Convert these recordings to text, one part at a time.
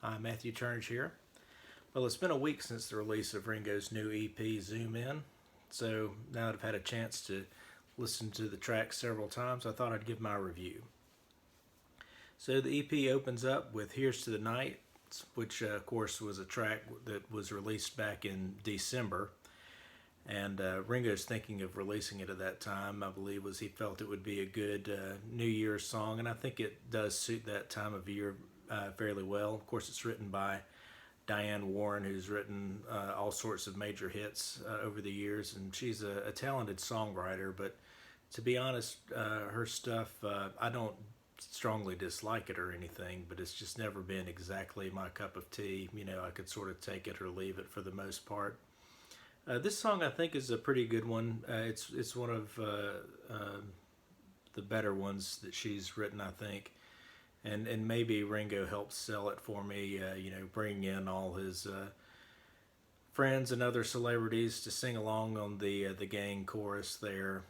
Hi, Matthew Turns here. Well, it's been a week since the release of Ringo's new EP, Zoom In. So now that I've had a chance to listen to the track several times, I thought I'd give my review. So the EP opens up with Here's to the Night, which of course was a track that was released back in December. And Ringo's thinking of releasing it at that time, I believe, was he felt it would be a good New Year's song, and I think it does suit that time of year fairly well. Of course, it's written by Diane Warren, who's written all sorts of major hits over the years, and she's a talented songwriter. But to be honest, her stuff, I don't strongly dislike it or anything, but it's just never been exactly my cup of tea. I could sort of take it or leave it for the most part. This song, I think, is a pretty good one. It's one of the better ones that she's written, I think, and maybe Ringo helped sell it for me. Bringing in all his friends and other celebrities to sing along on the gang chorus there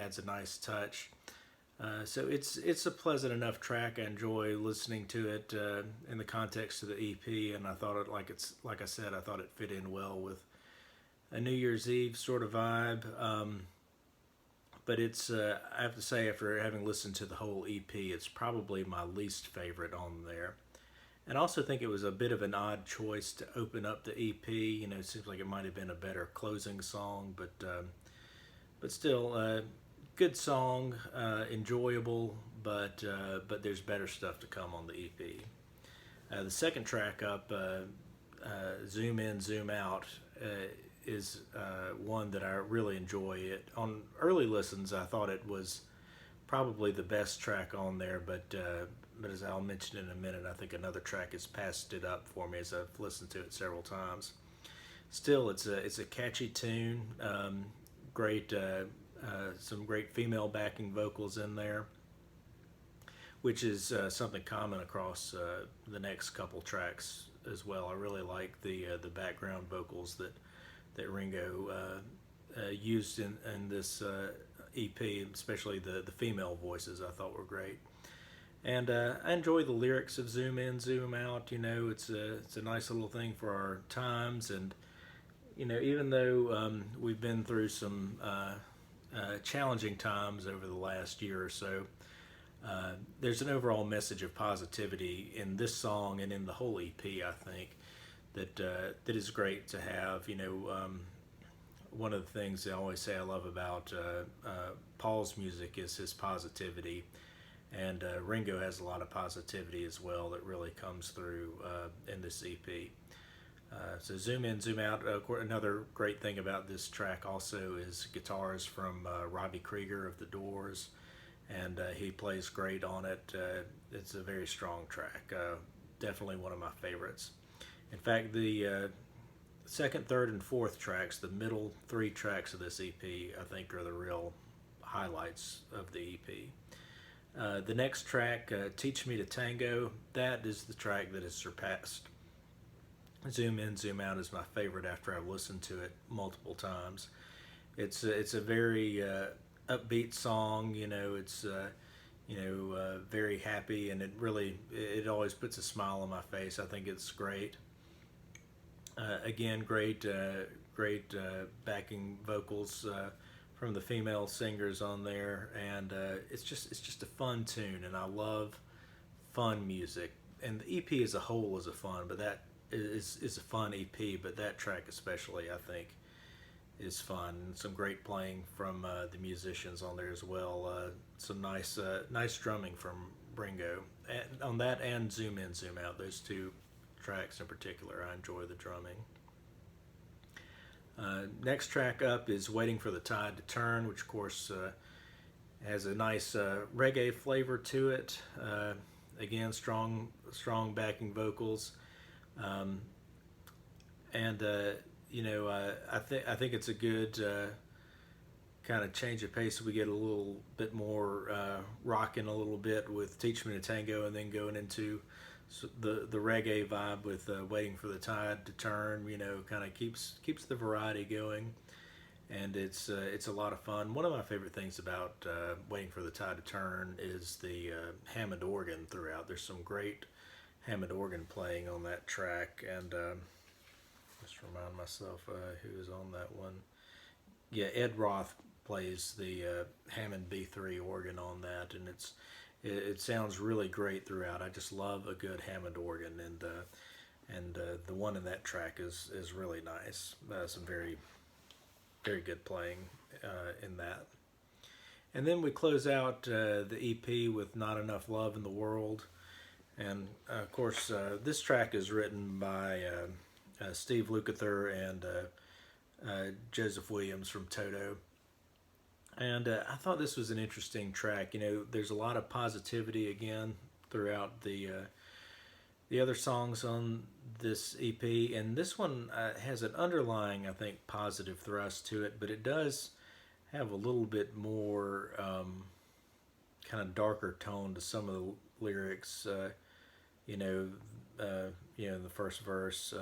adds a nice touch. So it's a pleasant enough track. I enjoy listening to it in the context of the EP, and I thought it like I said, I thought it fit in well with a New Year's Eve sort of vibe. But it's, I have to say, after having listened to the whole EP, it's probably my least favorite on there. And I also think it was a bit of an odd choice to open up the EP. It seems like it might have been a better closing song, but still, good song, enjoyable, but there's better stuff to come on the EP. The second track up, Zoom In, Zoom Out, is one that I really enjoy. It on early listens, I thought it was probably the best track on there, but as I'll mention in a minute, I think another track has passed it up for me as I've listened to it several times. Still, it's a catchy tune. Great, some great female backing vocals in there, which is something common across the next couple tracks as well. I really like the background vocals that Ringo used in this EP, especially the female voices. I thought were great, and I enjoy the lyrics of "Zoom In, Zoom Out." It's a nice little thing for our times, and even though we've been through some challenging times over the last year or so, there's an overall message of positivity in this song and in the whole EP. I think that is great to have. One of the things I always say I love about Paul's music is his positivity, and Ringo has a lot of positivity as well that really comes through in this EP. So Zoom In, Zoom Out. Another great thing about this track also is guitars from Robbie Krieger of The Doors, and he plays great on it. It's a very strong track. Definitely one of my favorites. In fact, the second, third, and fourth tracks, the middle three tracks of this EP, I think are the real highlights of the EP. The next track, Teach Me To Tango, that is the track that has surpassed Zoom In, Zoom Out is my favorite after I've listened to it multiple times. It's a very upbeat song. It's very happy, and it always puts a smile on my face. I think it's great. Again, great backing vocals from the female singers on there, and it's just a fun tune, and I love fun music. And the EP as a whole is a fun, but that is a fun EP. But that track especially, I think, is fun. And some great playing from the musicians on there as well. Some nice drumming from Ringo on that, and Zoom In, Zoom Out. Those two tracks in particular, I enjoy the drumming. Next track up is Waiting for the Tide to Turn, which of course has a nice reggae flavor to it. Again, strong backing vocals, and I think it's a good kind of change of pace. We get a little bit more rocking a little bit with Teach Me to Tango, and then going into the reggae vibe with Waiting for the Tide to Turn. Kind of keeps the variety going, and it's a lot of fun. One of my favorite things about Waiting for the Tide to Turn is the Hammond organ throughout. There's some great Hammond organ playing on that track, and just remind myself who was on that one. Yeah, Ed Roth plays the Hammond B3 organ on that, and it sounds really great throughout. I just love a good Hammond organ, and the one in that track is really nice. Some very very good playing in that. And then we close out the EP with Not Enough Love in the World. And of course, this track is written by Steve Lukather and Joseph Williams from Toto. And I thought this was an interesting track. You know, there's a lot of positivity again throughout the other songs on this EP, and this one has an underlying, I think, positive thrust to it, but it does have a little bit more kind of darker tone to some of the lyrics. You know, in the first verse,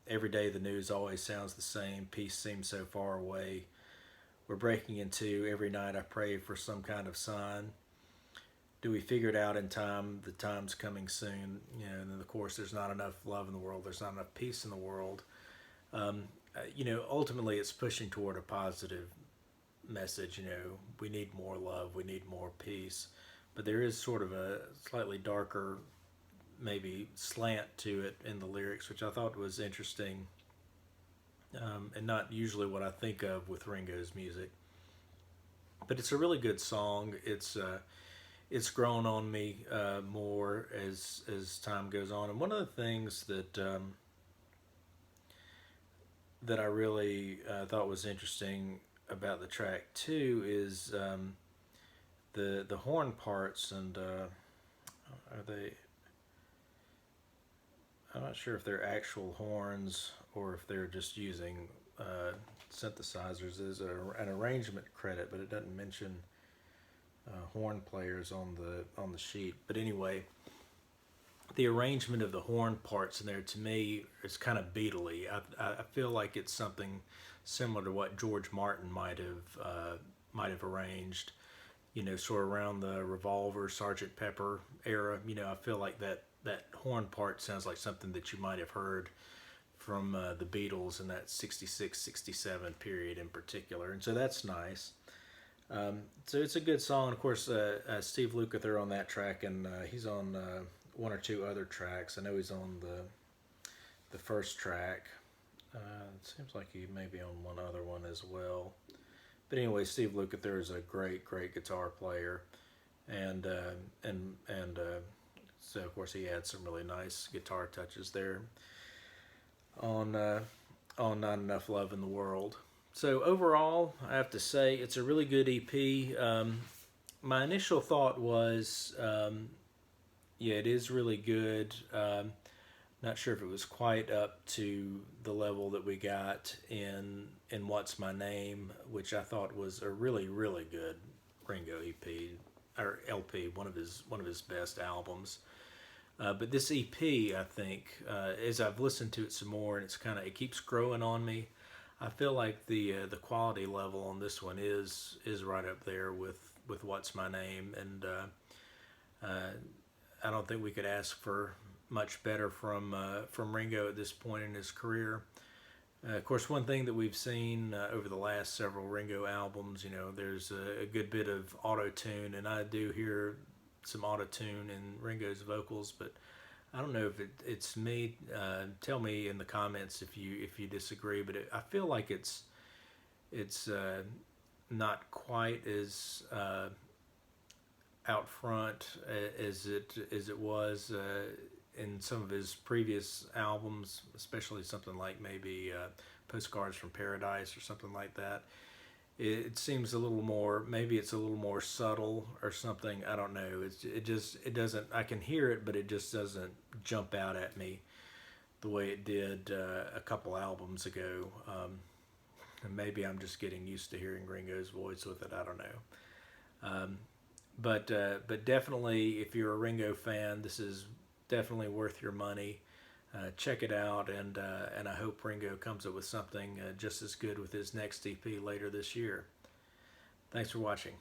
every day the news always sounds the same. Peace seems so far away. We're breaking into every night I pray for some kind of sign. Do we figure it out in time? The time's coming soon. You know, and then of course there's not enough love in the world. There's not enough peace in the world. You know, ultimately it's pushing toward a positive message. You know, we need more love. We need more peace. But there is sort of a slightly darker, maybe slant to it in the lyrics, which I thought was interesting, and not usually what I think of with Ringo's music. But it's a really good song. It's grown on me more as time goes on. And one of the things that I really thought was interesting about the track too is the horn parts, and are they? I'm not sure if they're actual horns or if they're just using synthesizers. There's an arrangement credit, but it doesn't mention horn players on the sheet. But anyway, the arrangement of the horn parts in there to me is kind of Beatley. I feel like it's something similar to what George Martin might have arranged. You know, sort of around the Revolver, Sergeant Pepper era. You know, I feel like that horn part sounds like something that you might have heard from the Beatles in that 66, 67 period in particular. And so that's nice. So it's a good song. Of course, Steve Lukather on that track, and he's on one or two other tracks. I know he's on the first track. It seems like he may be on one other one as well. But anyway, Steve Lukather is a great guitar player, and so of course he adds some really nice guitar touches there on Not Enough Love in the World. So overall, I have to say it's a really good EP. My initial thought was, yeah, it is really good. Not sure if it was quite up to the level that we got in What's My Name, which I thought was a really good Ringo EP or LP, one of his best albums. But this EP, I think, as I've listened to it some more, and it keeps growing on me. I feel like the quality level on this one is right up there with What's My Name, and I don't think we could ask for much better from Ringo at this point in his career. Of course, one thing that we've seen over the last several Ringo albums, you know, there's a good bit of auto-tune, and I do hear some auto-tune in Ringo's vocals, but I don't know if it's me. Tell me in the comments if you disagree, but I feel like it's not quite as out front as it was in some of his previous albums, especially something like maybe Postcards from Paradise or something like that. It seems a little more, maybe it's a little more subtle or something. I don't know. It doesn't. I can hear it, but it just doesn't jump out at me the way it did a couple albums ago. And maybe I'm just getting used to hearing Ringo's voice with it. I don't know. But definitely, if you're a Ringo fan, this is definitely worth your money. Check it out, and I hope Ringo comes up with something just as good with his next EP later this year. Thanks for watching.